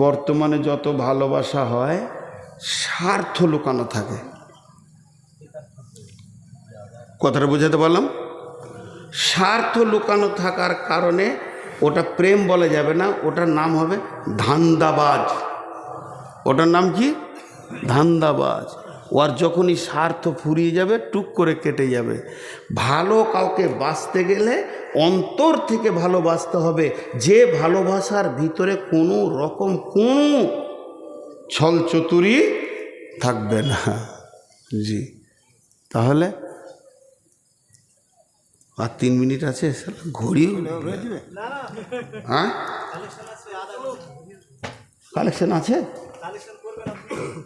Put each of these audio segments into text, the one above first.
বর্তমানে যত ভালোবাসা হয় স্বার্থ লুকানো থাকে। কথাটা বুঝাতে পারলাম? স্বার্থ লুকানো থাকার কারণে ওটা প্রেম বলা যাবে না, ওটার নাম হবে ধান্দাবাজ। ওটার নাম কি? ধান্দাবাজ। ওর যখনই স্বার্থ ফুরিয়ে যাবে টুক করে কেটে যাবে। ভালো কাউকে বাঁচতে গেলে অন্তর থেকে ভালোবাসতে হবে, যে ভালোবাসার ভিতরে কোনো রকম কোনো ছল চতুরি থাকবে না। জি, তাহলে আর 3 মিনিট আছে, ঘড়ি। হ্যাঁ, কালেকশন আছে,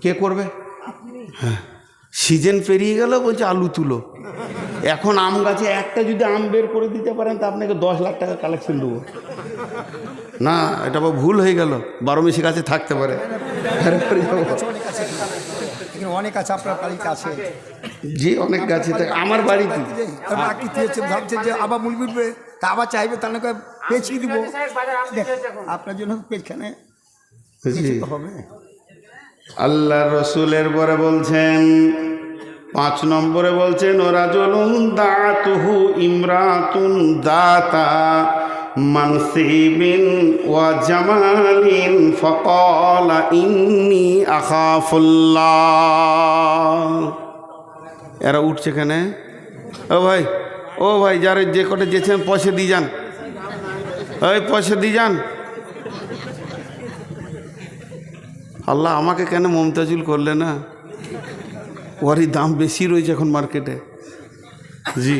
কে করবে? হ্যাঁ, সিজন পেরিয়ে গেল, বলছে আলু তুলো। এখন আম গাছে একটা যদি আম বের করে দিতে পারেন তা আপনাকে 10 লাখ টাকা কালেকশন দেবো। না, এটা ভুল হয়ে গেল, 12 মাসি গাছে থাকতে পারে। অনেক আছে আপনার বাড়িতে আছে? জি, অনেক গাছে থাকে আমার বাড়িতে। ভাবছেন যে আবার মূল বিটবে, তা আবার চাইবে, তাহলে পেঁচিয়ে দিব আপনার জন্য পেছখানে হবে। আল্লাহ রসুলের পরে বলছেন 5 নম্বরে বলছেন, ওরাজুলুন দাতুহু ইমরাতুন দাতা মানসিবিন ওয়া জামালিন ফাকালা ইন্নী আখাফুল্লাহ। এরা উঠছে কেন? ও ভাই যারা যে কটা যেছেন পয়সা দিয়ে যান, ওই পয়সা দিয়ে যান। আল্লাহ আমাকে কেন মমতাজুল করলে না? ওরই দাম বেশি রয়েছে এখন মার্কেটে। জি,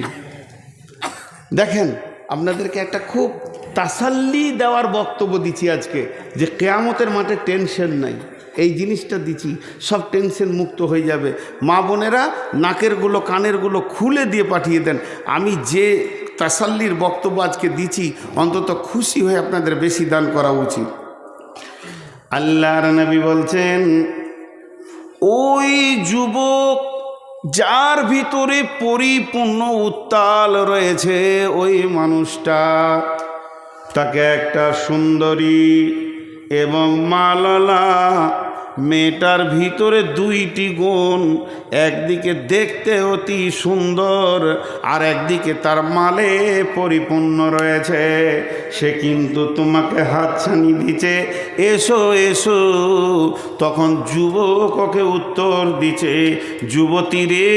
দেখেন আপনাদেরকে একটা খুব তাসাল্লি দেওয়ার বক্তব্য দিচ্ছি আজকে, যে কিয়ামতের মাঠে টেনশন নাই, এই জিনিসটা দিচ্ছি, সব টেনশন মুক্ত হয়ে যাবে। মা বোনেরা নাকেরগুলো কানেরগুলো খুলে দিয়ে পাঠিয়ে দেন। আমি যে তাসাল্লির বক্তব্য আজকে দিচ্ছি, অন্তত খুশি হয়ে আপনাদের বেশি দান করা উচিত। আল্লাহর নবী বলছেন, ওই যুবক যার ভিতরে পরিপূর্ণ উত্তাল রয়েছে, ওই মানুষটা, তাকে একটা সুন্দরী এবং মালালা মেয়েটার ভিতরে 2টি গুণ, একদিকে দেখতে অতি সুন্দর আর একদিকে তার মালে পরিপূর্ণ রয়েছে। সে কিন্তু তোমাকে হাতছানি দিচ্ছে, এসো এসো। তখন যুবক ওকে উত্তর দিচ্ছে, যুবতী রে,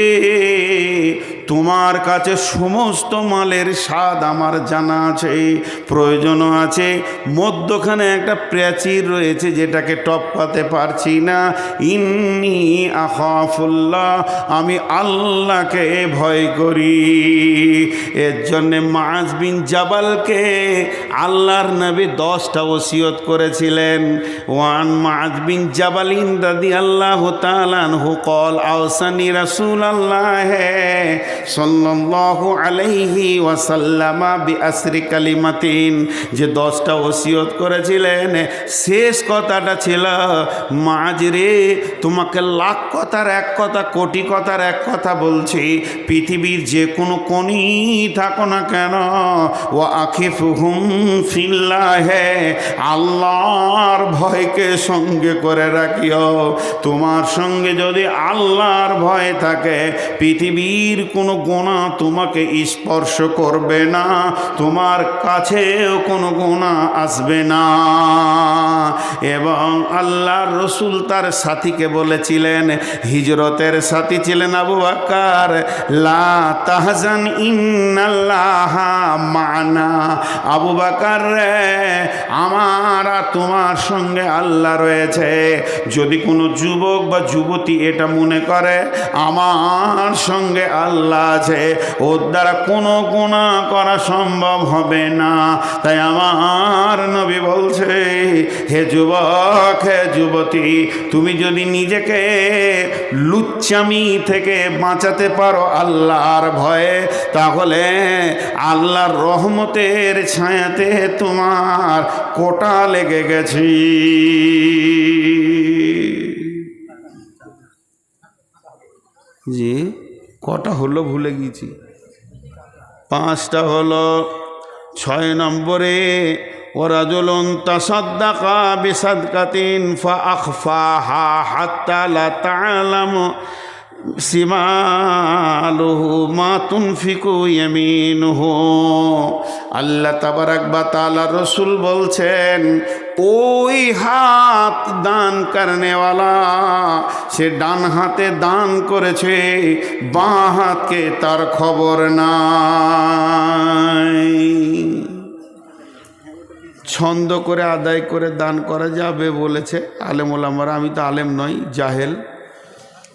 তোমার কাছে সমস্ত মালের স্বাদ আমার জানা আছে, প্রয়োজনও আছে, মধ্যখানে একটা প্রাচীর রয়েছে যেটাকে টপকাতে পারছি না। ইন্নী আখাফুল্লাহ, আমি আল্লাহকে ভয় করি। এর জন্যে মুআজ বিন জাবালকে আল্লাহর নবী 10টা ওসিয়ত করেছিলেন। ওয়ান মুআজ বিন জাবালিন রাদিয়াল্লাহু তাআলা আনহু قال আওসানি রাসূলুল্লাহ সাল্লাল্লাহু আলাইহি ওয়াসাল্লাম বিআসরি কালিমাতিন, যে 10টা ওসিয়ত করেছিলেন, শেষ কথাটা ছিল, মুআজ রে, তোমাকে লাখ কথার এক কথা, কোটি কথার এক কথা বলছি, পৃথিবীর যে কোনো কোণে থাকো না কেন, ওয়া আখিফুহুম ফিল্লাহ, আল্লাহর ভয়কে সঙ্গে করে রাখিও। তোমার সঙ্গে যদি আল্লাহর ভয় থাকে, পৃথিবীর কোনো গুনাহ তোমাকে স্পর্শ করবে না, তোমার কাছেও কোনো গুনাহ আসবে না। এবং আল্লাহর রসুল তার সাথীকে বলেছিলেন, হিজরতের সাথী ছিলেন আবু বকর, লা তাহজান ইন্নাল্লাহা মা'না। আবু বকর রে, আমার আর তোমার সঙ্গে আল্লাহ রয়েছে। যদি কোনো যুবক বা যুবতী এটা মনে করে আমার সঙ্গে আল্লাহ আছে, ওর দ্বারা কোনো গুনাহ করা সম্ভব হবে না। তাই আমার নবী বলছে, হে যুবক, হে যুবতী, তুমি যদি নিজেকে লুচ্চামি থেকে বাঁচাতে পারো আল্লাহর ভয়ে, তাহলে আল্লাহর রহমতের ছায়াতে তোমার কোটা লেগে গেছে। জি, কটা হলো ভুলে গেছি, 5টা হলো। 6 নম্বরে ওয়ারাজুলুন তাসাদ্দাকা বিসাদকাতিন ফাআখফাহা হাত্তা লা তা'লামু সিমালুহু মা তুনফিকু ইয়ামিনুহু। আল্লাহ তাবারাক ওয়া তাআলা রাসূল বলছেন, ওই হাত দান করনেওয়ালা সে ডান হাতে দান করেছে, বাঁ হাতকে তার খবর নাই। ছন্দ করে আদায় করে দান করা যাবে বলেছে আলেম ওলামারা। আমি তো আলেম নই, জাহেল।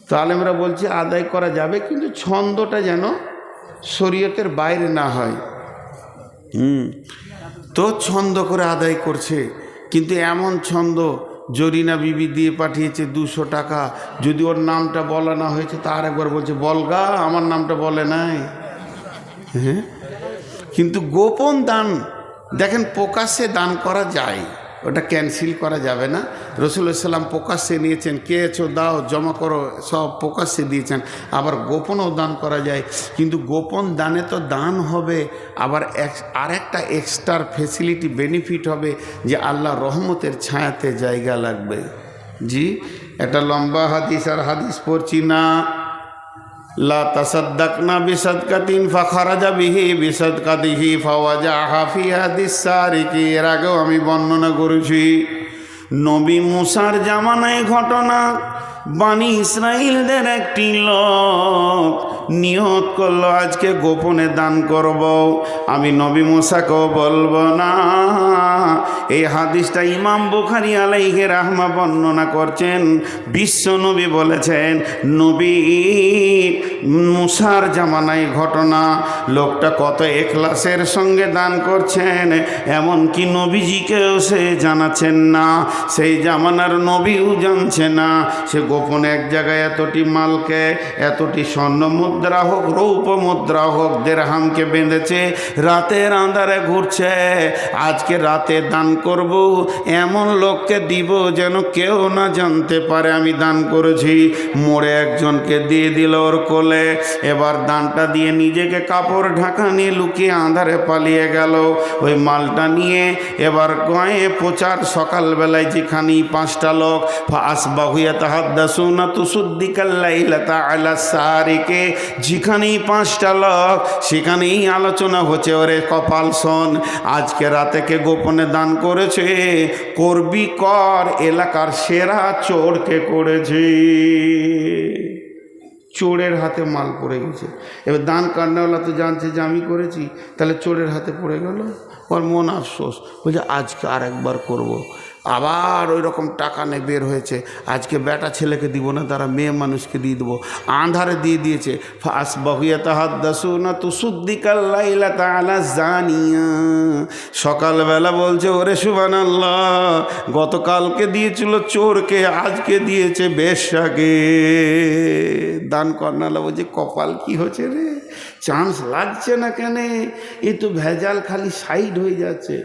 তো আলেমরা বলছে আদায় করা যাবে, কিন্তু ছন্দটা যেন শরীয়তের বাইরে না হয়। তো ছন্দ করে আদায় করছে, কিন্তু এমন ছন্দ জরিনা বিবি দিয়ে পাঠিয়েছে 200 টাকা, যদি ওর নামটা বলা না হয়েছে তার একবার বলছে বলগা, আমার নামটা বলে নাই। হ্যাঁ, কিন্তু গোপন দান দেখেন প্রকাশ্যে দান করা যায়, ওটা ক্যান্সেল করা যাবে না। রাসূলুল্লাহ সাল্লাম প্রকাশ্যে নিয়েছেন, কেছো দাও জমা করো, সব প্রকাশ্যে দিয়েছেন। আবার গোপনও দান করা যায়, কিন্তু গোপন দানে তো দান হবে, আবার আরেকটা এক্সট্রা ফেসিলিটি বেনিফিট হবে যে আল্লাহ রহমতের ছায়াতে জায়গা লাগবে। জি, একটা লম্বা হাদিস আর হাদিস পড়ছি না। লা তাসাদ্দাকনা বিসাদকাতিন ফাখারাজা বিহি বিসাদকাতিহি ফাওয়াজাহা ফি হাদিস সারিকি। এর আগেও আমি বর্ণনা করেছি নবী মুসার জামানায় ঘটনা। বানি ইসরাইলদের একটি লোক নিয়ত করলো আজকে গোপনে দান করব, আমি নবী মুসাকেও বলবো না। এই হাদিসটা ইমাম বুখারী আলাইহি রাহমা বর্ণনা করছেন। বিশ্ব নবী বলেছেন, নবী মুসার জামানায় ঘটনা, লোকটা কত এখলাসের সঙ্গে দান করছেন, এমনকি নবীজিকেও সে জানাচ্ছেন না, সেই জামানার নবীও জানছে না। সে গোপনে এক জায়গায় এতটি মালকে, এতটি স্বর্ণ মুদ্রা হোক, রৌপ্য মুদ্রা হোক, দিরহামকে বেঁধেছে, রাতের আঁধারে ঘুরছে। আজকে রাতে দান করব, এমন লোককে দিব যেন কেউ না জানতে পারে আমি দান করেছি। মোড়ে একজনকে দিয়ে দিল ওর কোলে। এবার দানটা দিয়ে নিজেকে কাপড় ঢাকা নিয়ে লুকিয়ে আঁধারে পালিয়ে গেল। ওই মালটা নিয়ে এবার গায়ে প্রচার, সকালবেলায় যেখানে 5টা লোক আসবাহু ইয়াতাহাদ্দাসুনা তুসুদ্দিকাল লাইলাতা আলা সারিকে, যেখানেই 5টা লোক সেখানেই আলোচনা হচ্ছে, ওরে কপাল শোন, আজকে রাতে কে গোপনে দান করেছে, করবি কর, এলাকার সেরা চোরকে করেছে। চোরের হাতে মাল পড়ে গেছে। এবার দান কান্নাওয়ালা তো জানছে যে আমি করেছি, তাহলে চোরের হাতে পড়ে গেল, ওর মন আফসোস, বলছে আজকে আর একবার করব। আবার ওই রকম টাকা নিয়ে বের হয়েছে, আজকে বেটা ছেলেকে দিব না, তারা মেয়ে মানুষকে দিয়ে দেবো। আঁধারে দিয়ে দিয়েছে। ফাসবাহু ইয়াতাহাদ্দাসুনা তুসুদ্দিকাল লাইলাতা আলা জানিয়া। সকালবেলা বলছে, ওরে সুবহানাল্লাহ, গতকালকে দিয়েছিল চোরকে, আজকে দিয়েছে বেশ্যাকে। দান কর্নালা বলছে কপাল কি হচ্ছে রে, চান্স লাগছে না কেন, এ তো ভেজাল খালি সাইড হয়ে যাচ্ছে।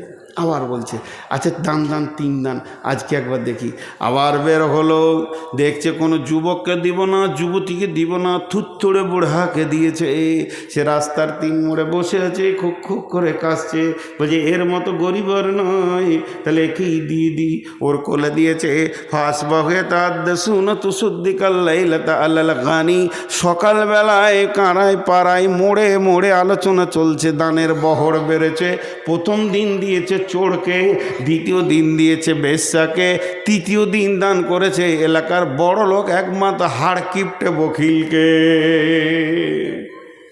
আবার বলছে আচ্ছা দান 3 দান, আজকে একবার দেখি। আবার বের হলো, দেখছে কোনো যুবককে দিব না, যুবতীকে দিব না, থুত্থুড়ে বুড়াকে দিয়েছে। সে রাস্তার 3 মোড়ে বসে আছে, খুব খুব করে কাশছে, বলছে এর মতো গরিব আর নয়, তাহলে একেই দিয়ে দিই। ওর কোলে দিয়েছে। ফাসবাহু ইয়াতাহাদ্দাসুনা তুসুদ্দিকাল লাইলাতা আলাল গানি। সকালবেলায় কারায় পাড়ায় মোড়ে মোড়ে আলোচনা চলছে, দানের বহর বেড়েছে। প্রথম দিন দিয়েছে চোরকে, দ্বিতীয় দিন দিয়েছে বেশ্যাকে, তৃতীয় দিন দান করেছে এলাকার বড় লোক, একমাত্র হাড় কিপটে বকিলকে।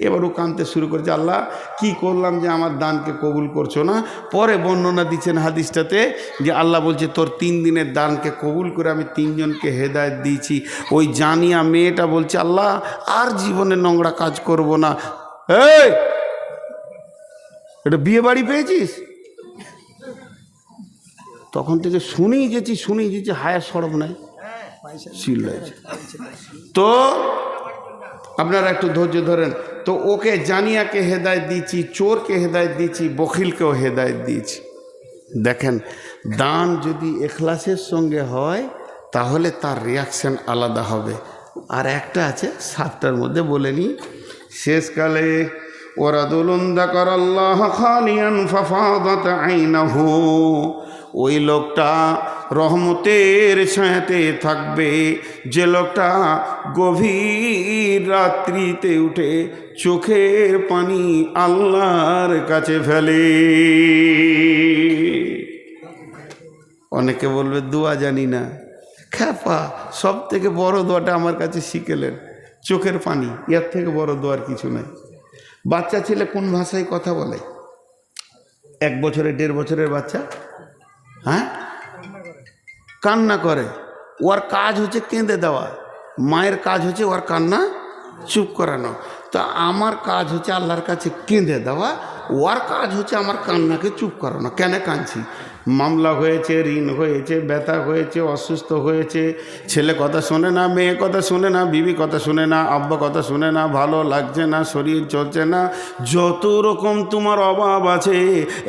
এবার ও কাঁদতে শুরু করেছে, আল্লাহ কি করলাম যে আমার দানকে কবুল করছো না। পরে বর্ণনা দিচ্ছেন হাদিসটাতে যে আল্লাহ বলছে তোর 3 দিনের দানকে কবুল করে আমি 3 জনকে হেদায়েত দিয়েছি। ওই জানিয়া মেয়েটা বলছে আল্লাহ আর জীবনে নোংরা কাজ করব না। এই এটা বিয়ে বাড়ি পেয়েছিস? তখন থেকে শুনেই যেছি হায়া সরব নাই, চিল্লাইছে। তো আপনারা একটু ধৈর্য ধরেন। তো ওকে জানিয়াকে হেদায়েত দিয়েছি, চোরকে হেদায়েত দিয়েছি, বখিলকেও হেদায়েত দিয়েছি। দেখেন, দান যদি এখলাসের সঙ্গে হয় তাহলে তার রিয়াকশান আলাদা হবে। আর একটা আছে 7টার মধ্যে বলে নিই, শেষকালে ওয়ারাজুলুন যাকারাল্লাহ খালিয়ান ফাফাদাত আইনাহু, ওই লোকটা রহমতের ছায়াতে থাকবে যে লোকটা গভীর রাত্রিতে উঠে চোখের পানি আল্লাহর কাছে ফেলে। অনেকে বলবে দোয়া জানি না, খ্যাপা, সব থেকে বড় দোয়াটা আমার কাছে শিখেলেন, চোখের পানি, এর থেকে বড় দোয়ার কিছু নাই। বাচ্চা ছেলে কোন ভাষায় কথা বলে? 1 বছরের 1.5 বছরের বাচ্চা, হ্যাঁ, কান্না করে। ওর কাজ হচ্ছে কেঁদে দেওয়া, মায়ের কাজ হচ্ছে ওর কান্না চুপ করানো। তা আমার কাজ হচ্ছে আল্লাহর কাছে কেঁদে দেওয়া, ওর কাজ হচ্ছে আমার কান্নাকে চুপ করানো। কেন কাঁদছি? মামলা হয়েছে, ঋণ হয়েছে, ব্যথা হয়েছে, অসুস্থ হয়েছে, ছেলে কথা শোনে না, মেয়ে কথা শোনে না, বিবি কথা শোনে না, আব্বা কথা শোনে না, ভালো লাগছে না, শরীর চলছে না, যত রকম তোমার অভাব আছে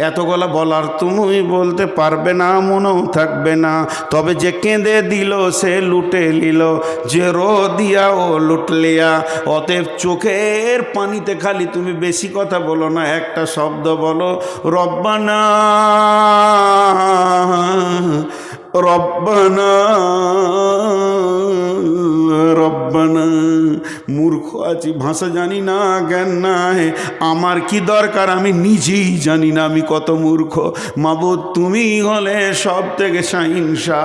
এতগুলা বলার তুমি বলতে পারবে না, মনেও থাকবে না। তবে যে কেঁদে দিল সে লুটে নিল, যে রো দিয়া ও লুট লিয়া। অতএব চোখের পানিতে খালি তুমি বেশি কথা বলো না, একটা শব্দ বলো, রব্বানা রব্বানা রব্বানা। মূর্খ আছি, ভাষা জানি না, জ্ঞান নাই, আমার কি দরকার আমি নিজেই জানি না আমি কত মূর্খ। মাবুদ তুমি হলে সব থেকে শাহিনশা,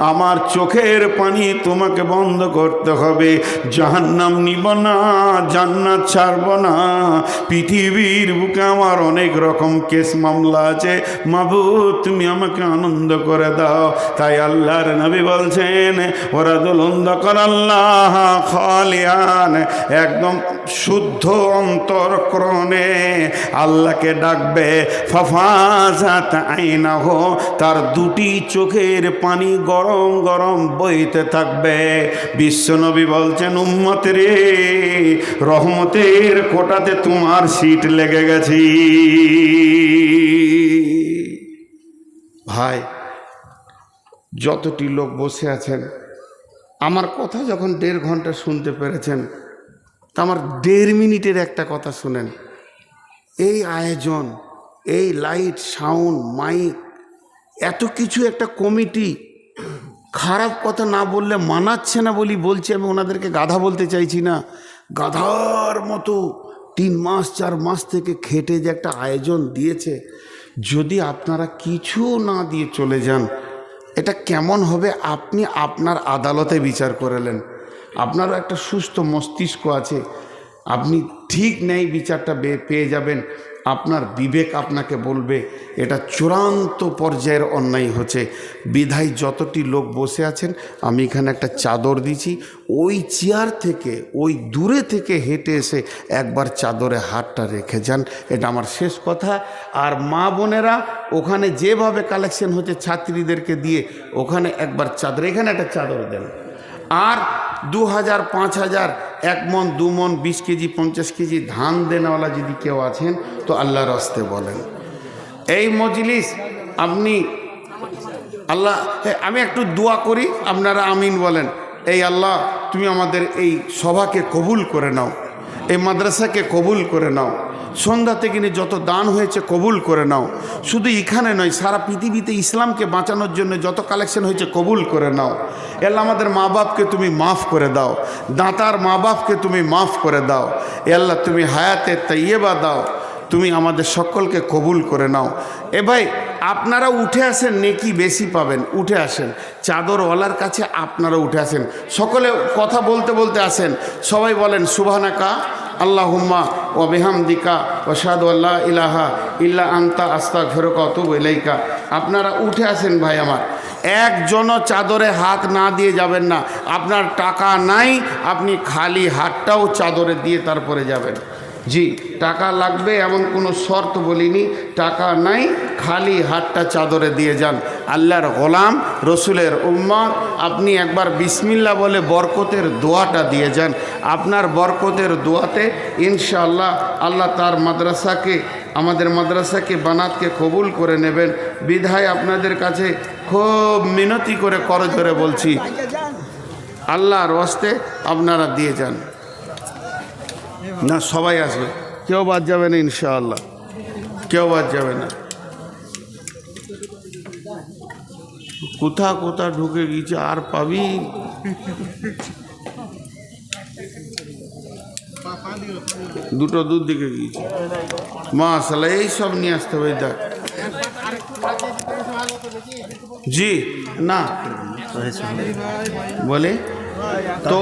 আমার চোখের পানি তোমাকে বন্ধ করতে হবে। জাহান্নাম নিব না, জান্নাত ছাড়ব না। পৃথিবীর বুকে আমার অনেক রকম কেস মামলা আছে, মাবুদ তুমি আমাকে আনন্দ করে দাও। তাই আল্লাহর নবী বলছেন ওয়ারাজুলুন যাকারাল্লাহ খালিয়ান, একদম শুদ্ধ অন্তরকরণে আল্লাহকে ডাকবে, ফাফাজাত আইনাহু, তার দুটি চোখের পানি গরম গরম বইতে থাকবে। বিশ্বনবী বলছেন উম্মত রে, রহমতের কোটাতে তোমার সিট লেগে গেছি। ভাই, যতটি লোক বসে আছেন, আমার কথা যখন 1.5 ঘন্টা শুনতে পেরেছেন, তা আমার 1.5 মিনিটের একটা কথা শুনেন। এই আয়োজন, এই লাইট, সাউন্ড, মাইক, এত কিছু একটা কমিটি, খারাপ কথা না বললে মানাচ্ছে না বলি বলছি। আমি ওনাদেরকে গাধা বলতে চাইছি না, গাধার মতো 3 মাস 4 মাস থেকে খেটে যে একটা আয়োজন দিয়েছে, যদি আপনারা কিছু না দিয়ে চলে যান, এটা কেমন হবে আপনি আপনার আদালতে বিচার করলেন। আপনারও একটা সুস্থ মস্তিষ্ক আছে, আপনি ঠিক নেই বিচারটা পেয়ে যাবেন। আপনার বিবেক আপনাকে বলবে এটা চূড়ান্ত পর্যায়ের অন্যায় হচ্ছে। বিধায় যতটি লোক বসে আছেন, আমি এখানে একটা চাদর দিছি, ওই চেয়ার থেকে, ওই দূরে থেকে হেঁটে এসে একবার চাদরে হাতটা রেখে যান। এটা আমার শেষ কথা। আর মা বোনেরা ওখানে যেভাবে কালেকশন হচ্ছে ছাত্রীদেরকে দিয়ে, ওখানে একবার চাদর, এখানে একটা চাদর দেন। আর 2000, 5000, 1 মণ 2 মণ 20 কেজি 50 কেজি ধান দেনওয়ালা যদি কেউ আছেন তো আল্লাহর রাস্তে বলেন। এই মজলিস আপনি আল্লাহ, আমি একটু দোয়া করি, আপনারা আমিন বলেন। এই আল্লাহ তুমি আমাদের এই সভাকে কবুল করে নাও, এই মাদ্রাসাকে কবুল করে নাও, সন্ধ্যা থেকে নিয়ে যত দান হয়েছে কবুল করে নাও। শুধু এখানে নয়, সারা পৃথিবীতে ইসলামকে বাঁচানোর জন্য যত কালেকশন হয়েছে কবুল করে নাও। আল্লাহ আমাদের মা বাপকে তুমি মাফ করে দাও, দাতার মা বাপকে তুমি মাফ করে দাও। আল্লাহ তুমি হায়াতে তাইয়্যিবা দাও, তুমি আমাদের সকলকে কবুল করে নাও। এ ভাই, আপনারা উঠে আসেন, নেকি বেশি পাবেন, উঠে আসেন। চাদরওয়ালার কাছে আপনারা উঠে আসেন, সকলে কথা বলতে বলতে আসেন। সবাই বলেন সুবহানাকা আল্লাহুম্মা ওয়া বিহামদিকা ওয়া আশহাদু আল্লা ইলাহা ইল্লা আনতা আস্তাগফিরুকা ওয়া আতুবু ইলাইকা। আপনারা উঠে আসেন ভাই আমার, একজনও চাদরে হাত না দিয়ে যাবেন না। আপনার টাকা নাই, আপনি খালি হাতটাও চাদরে দিয়ে তারপরে যাবেন। জি, টাকা লাগবে এমন কোনো শর্ত বলিনি, টাকা নাই, খালি হাতটা চাদরে দিয়ে যান। আল্লাহর গোলাম, রসুলের উম্মত, আপনি একবার বিসমিল্লাহ বলে বরকতের দোয়াটা দিয়ে যান। আপনার বরকতের দোয়াতে ইনশাআল্লাহ আল্লাহ তার মাদ্রাসাকে, আমাদের মাদ্রাসাকে, বানাতকে কবুল করে নেবেন। বিধায় আপনাদের কাছে খুব মিনতি করে করজোরে বলছি, আল্লাহর ওয়াস্তে আপনারা দিয়ে যান। না সবাই আসবে, কেউ বাদ যাবে না ইনশাআল্লাহ, কেউ বাদ যাবে না। কোথা ঢুকে গিয়েছে, আর পাবি? দুটো দুধ দিকে গিয়েছে মাশাআল্লাহ। এই সব নিয়ে আসতে হবে। দেখ জি না বলে তো